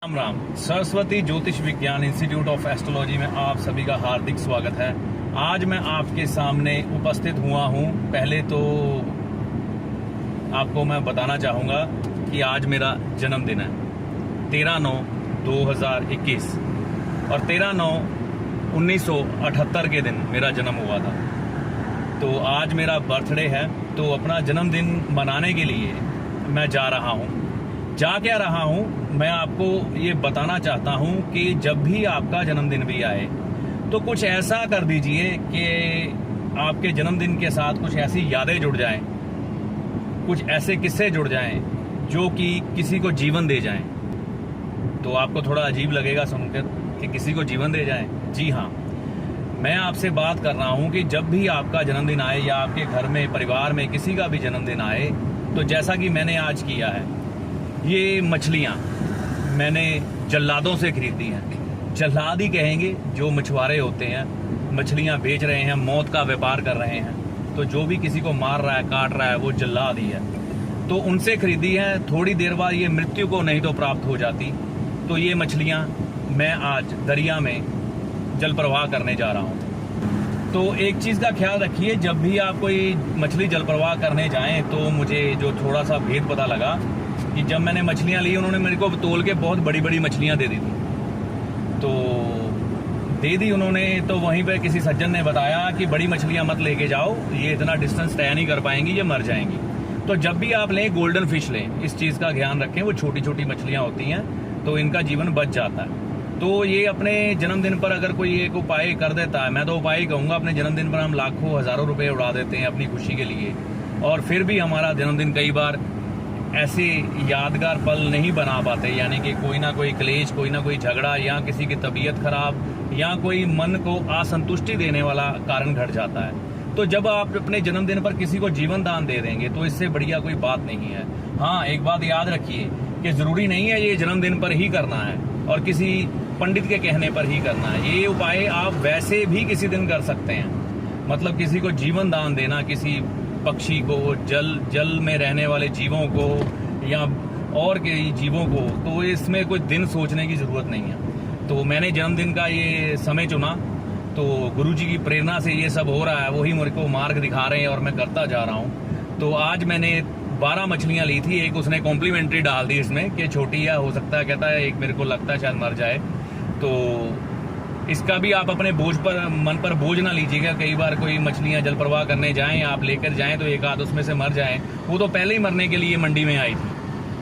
राम राम। सरस्वती ज्योतिष विज्ञान institute of astrology में आप सभी का हार्दिक स्वागत है। आज मैं आपके सामने उपस्थित हुआ हूं। पहले तो आपको मैं बताना चाहूँगा कि आज मेरा जन्मदिन है 13/9/2021 और 13/9/1978 के दिन मेरा जन्म हुआ था। तो आज मेरा बर्थडे है, तो अपना जन्मदिन मनाने के लिए मैं जा रहा हूँ। जा क्या रहा हूँ, मैं आपको ये बताना चाहता हूँ कि जब भी आपका जन्मदिन भी आए तो कुछ ऐसा कर दीजिए कि आपके जन्मदिन के साथ कुछ ऐसी यादें जुड़ जाएं, कुछ ऐसे किस्से जुड़ जाएं जो कि किसी को जीवन दे जाएं। तो आपको थोड़ा अजीब लगेगा सुनकर कि किसी को जीवन दे जाएं। जी हाँ, मैं आपसे बात कर रहा हूँ कि जब भी आपका जन्मदिन आए या आपके घर में परिवार में किसी का भी जन्मदिन आए, तो जैसा कि मैंने आज किया है, ये मछलियाँ मैंने जल्लादों से खरीदी हैं। जल्लाद ही कहेंगे, जो मछुआरे होते हैं, मछलियाँ बेच रहे हैं, मौत का व्यापार कर रहे हैं। तो जो भी किसी को मार रहा है, काट रहा है, वो जल्लाद ही है। तो उनसे खरीदी है। थोड़ी देर बाद ये मृत्यु को नहीं तो प्राप्त हो जाती। तो ये मछलियाँ मैं आज दरिया में जल प्रवाह करने जा रहा हूँ। तो एक चीज़ का ख्याल रखिए, जब भी आप कोई मछली जल प्रवाह करने जाएं, तो मुझे जो थोड़ा सा भेद पता लगा कि जब मैंने मछलियाँ ली, उन्होंने मेरे को तोल के बहुत बड़ी बड़ी मछलियाँ दे दी थी। तो दे दी उन्होंने, तो वहीं पे किसी सज्जन ने बताया कि बड़ी मछलियाँ मत लेके जाओ, ये इतना डिस्टेंस तय नहीं कर पाएंगी, ये मर जाएंगी। तो जब भी आप लें, गोल्डन फिश लें, इस चीज़ का ध्यान रखें। वो छोटी छोटी मछलियाँ होती हैं, तो इनका जीवन बच जाता है। तो ये अपने जन्मदिन पर अगर कोई एक उपाय कर देता है, मैं तो उपाय कहूँगा, अपने जन्मदिन पर हम लाखों हज़ारों रुपए उड़ा देते हैं अपनी खुशी के लिए, और फिर भी हमारा जन्मदिन कई बार ऐसे यादगार पल नहीं बना पाते। यानी कि कोई ना कोई क्लेश, कोई ना कोई झगड़ा, या किसी की तबीयत खराब, या कोई मन को असंतुष्टि देने वाला कारण घट जाता है। तो जब आप अपने जन्मदिन पर किसी को जीवन दान दे देंगे, तो इससे बढ़िया कोई बात नहीं है। हाँ, एक बात याद रखिए कि ज़रूरी नहीं है ये जन्मदिन पर ही करना है और किसी पंडित के कहने पर ही करना है। ये उपाय आप वैसे भी किसी दिन कर सकते हैं। मतलब किसी को जीवन दान देना, किसी पक्षी को, जल में रहने वाले जीवों को, या और के जीवों को, तो इसमें कोई दिन सोचने की ज़रूरत नहीं है। तो मैंने जन्मदिन का ये समय चुना, तो गुरुजी की प्रेरणा से ये सब हो रहा है। वही मेरे को मार्ग दिखा रहे हैं और मैं करता जा रहा हूँ। तो आज मैंने 12 मछलियाँ ली थी। एक उसने कॉम्प्लीमेंट्री डाल दी इसमें कि छोटी है, हो सकता है, कहता है एक मेरे को लगता है शायद मर जाए। तो इसका भी आप अपने बोझ पर, मन पर बोझ ना लीजिएगा। कई बार कोई मछलियाँ जल प्रवाह करने जाएं, आप लेकर जाएं, तो एक आध उसमें से मर जाए। वो तो पहले ही मरने के लिए मंडी में आई थी।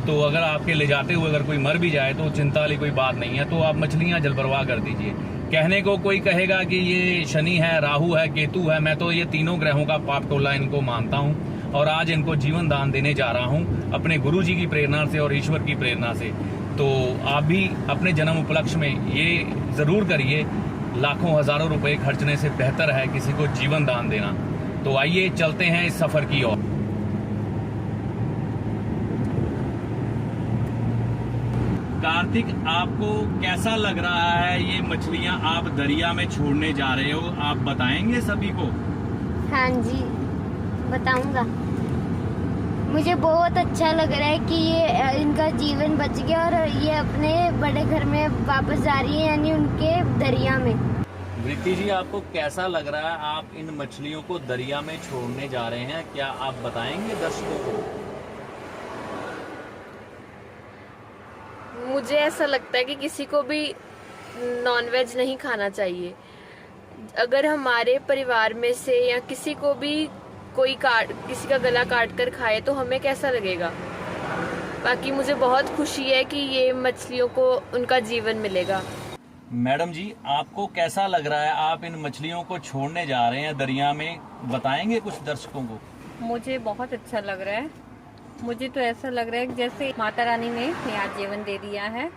तो अगर आपके ले जाते हुए अगर कोई मर भी जाए, तो चिंता वाली कोई बात नहीं है। तो आप मछलियाँ जल प्रवाह कर दीजिए। कहने को कोई कहेगा कि ये शनि है, राहु है, केतु है, मैं तो ये तीनों ग्रहों का पाप टोला इनको मानता हूँ, और आज इनको जीवन दान देने जा रहा हूँ अपने गुरु जी की प्रेरणा से और ईश्वर की प्रेरणा से। तो आप भी अपने जन्म उपलक्ष्य में ये ज़रूर करिए। लाखों हज़ारों रुपए खर्चने से बेहतर है किसी को जीवन दान देना। तो आइए चलते हैं इस सफ़र की ओर। कार्तिक, आपको कैसा लग रहा है ये मछलियाँ आप दरिया में छोड़ने जा रहे हो? आप बताएंगे सभी को? हाँ जी, बताऊंगा। मुझे बहुत अच्छा लग रहा है कि ये इनका जीवन बच गया और ये अपने बड़े घर में वापस जा रही है, यानी उनके दरिया में। वृत्ति जी, आपको कैसा लग रहा है? आप इन मछलियों को दरिया में छोड़ने जा रहे हैं, क्या आप बताएंगे दर्शकों को? मुझे ऐसा लगता है कि किसी को भी नॉनवेज नहीं खाना चाहिए। अगर हमारे परिवार में से या किसी को भी कोई किसी का गला काट कर खाए, तो हमें कैसा लगेगा? बाकी मुझे बहुत खुशी है कि ये मछलियों को उनका जीवन मिलेगा। मैडम जी, आपको कैसा लग रहा है? आप इन मछलियों को छोड़ने जा रहे हैं दरिया में, बताएंगे कुछ दर्शकों को? मुझे बहुत अच्छा लग रहा है। मुझे तो ऐसा लग रहा है कि जैसे माता रानी ने यहाँ जीवन दे दिया है,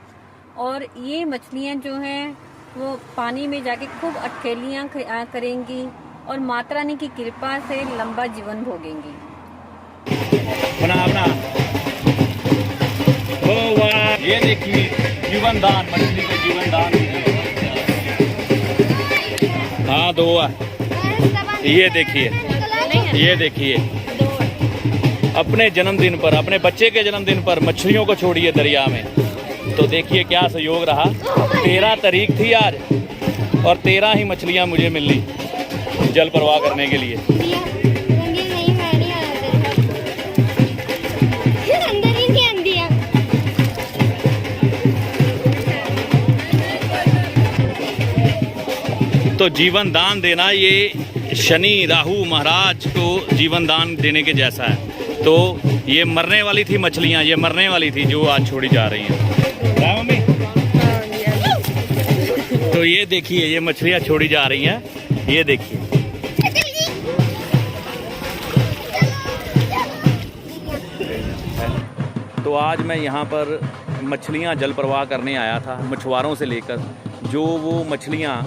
और ये मछलियाँ जो हैं वो पानी में जाके खूब अटखेलियाँ करेंगी और माता रानी की कृपा से लंबा जीवन भोगेंगी। अपना ओ वाह, ये देखिए जीवन दान, मछली का जीवन दान। हाँ, दो ये देखिए, ये देखिए, अपने जन्मदिन पर, अपने बच्चे के जन्मदिन पर मछलियों को छोड़िए दरिया में। तो देखिए क्या सहयोग रहा। 13 तारीख थी आज और 13 ही मछलियाँ मुझे मिली जल प्रवाह करने के लिए। रंगीन नहीं, मैं नहीं आया तेरे साथ। अंदर ही नहीं आंदी है। तो जीवन दान देना ये शनि राहु महाराज को जीवन दान देने के जैसा है। तो ये मरने वाली थी मछलियाँ, ये मरने वाली थी जो आज छोड़ी जा रही हैं। क्या मम्मी? तो ये देखिए ये मछलियाँ छोड़ी जा रही हैं, ये देखिए। तो आज मैं यहाँ पर मछलियाँ जल प्रवाह करने आया था, मछुआरों से लेकर जो वो मछलियाँ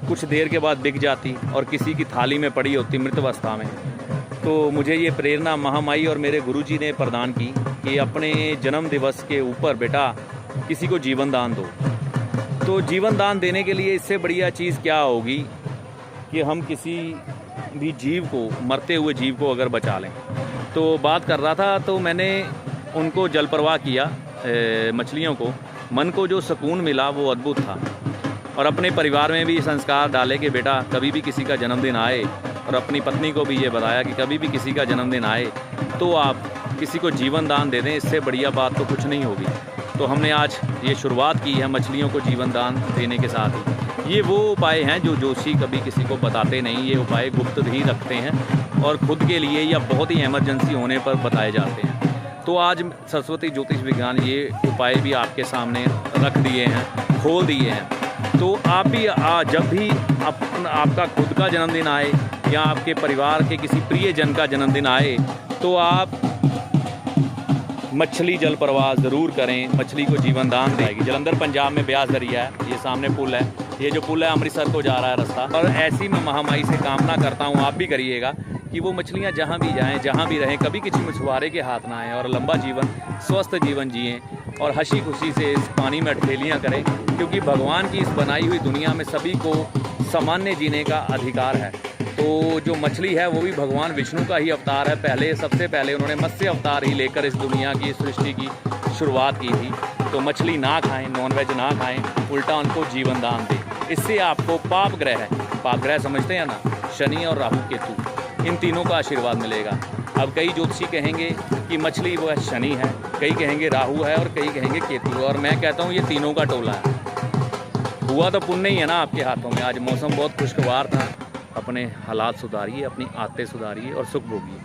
कुछ देर के बाद बिक जाती और किसी की थाली में पड़ी होती मृत अवस्था में। तो मुझे ये प्रेरणा महामाई और मेरे गुरुजी ने प्रदान की कि अपने जन्म दिवस के ऊपर बेटा किसी को जीवन दान दो। तो जीवन दान देने के लिए इससे बढ़िया चीज़ क्या होगी कि हम किसी भी जीव को, मरते हुए जीव को अगर बचा लें। तो बात कर रहा था तो मैंने उनको जल प्रवाह किया, मछलियों को। मन को जो सुकून मिला वो अद्भुत था। और अपने परिवार में भी संस्कार डाले कि बेटा कभी भी किसी का जन्मदिन आए, और अपनी पत्नी को भी ये बताया कि कभी भी किसी का जन्मदिन आए तो आप किसी को जीवन दान दे दें, इससे बढ़िया बात तो कुछ नहीं होगी। तो हमने आज ये शुरुआत की है मछलियों को जीवन दान देने के साथ ही। ये वो उपाय हैं जो जोशी कभी किसी को बताते नहीं, ये उपाय गुप्त ही रखते हैं और खुद के लिए या बहुत ही इमरजेंसी होने पर बताए जाते हैं। तो आज सरस्वती ज्योतिष विज्ञान ये उपाय भी आपके सामने रख दिए हैं, खोल दिए हैं। तो आप भी जब भी आपका खुद का जन्मदिन आए या आपके परिवार के किसी प्रियजन का जन्मदिन आए तो आप मछली जल प्रवाह ज़रूर करें, मछली को जीवन दान देगी। जलंधर पंजाब में ब्यास दरिया है, ये सामने पुल है, ये जो पुल है अमृतसर को जा रहा है रास्ता। और ऐसी मैं महामाई से कामना करता हूँ आप भी करिएगा कि वो मछलियाँ जहाँ भी जाएँ, जहाँ भी रहें, कभी किसी मछुआरे के हाथ ना आएँ और लंबा जीवन, स्वस्थ जीवन जिएँ और हंसी खुशी से इस पानी में अठेलियाँ करें। क्योंकि भगवान की इस बनाई हुई दुनिया में सभी को सामान्य जीने का अधिकार है। तो जो मछली है वो भी भगवान विष्णु का ही अवतार है। पहले सबसे पहले उन्होंने मत्स्य अवतार ही लेकर इस दुनिया की, इस सृष्टि की शुरुआत की थी। तो मछली ना खाएं, नॉनवेज ना खाएं, उल्टा उनको जीवन दान दें। इससे आपको पाप ग्रह समझते हैं ना, शनि और राहु केतु, इन तीनों का आशीर्वाद मिलेगा। अब कई ज्योतिषी कहेंगे कि मछली वो शनि है, कई कहेंगे राहु है और कई कहेंगे केतु, और मैं कहता हूँ ये तीनों का टोला है। हुआ तो पुण्य ही है ना आपके हाथों में। आज मौसम बहुत खुशगवार था, अपने हालात सुधारिए, अपनी आदतें सुधारिए और सुख भोगिए।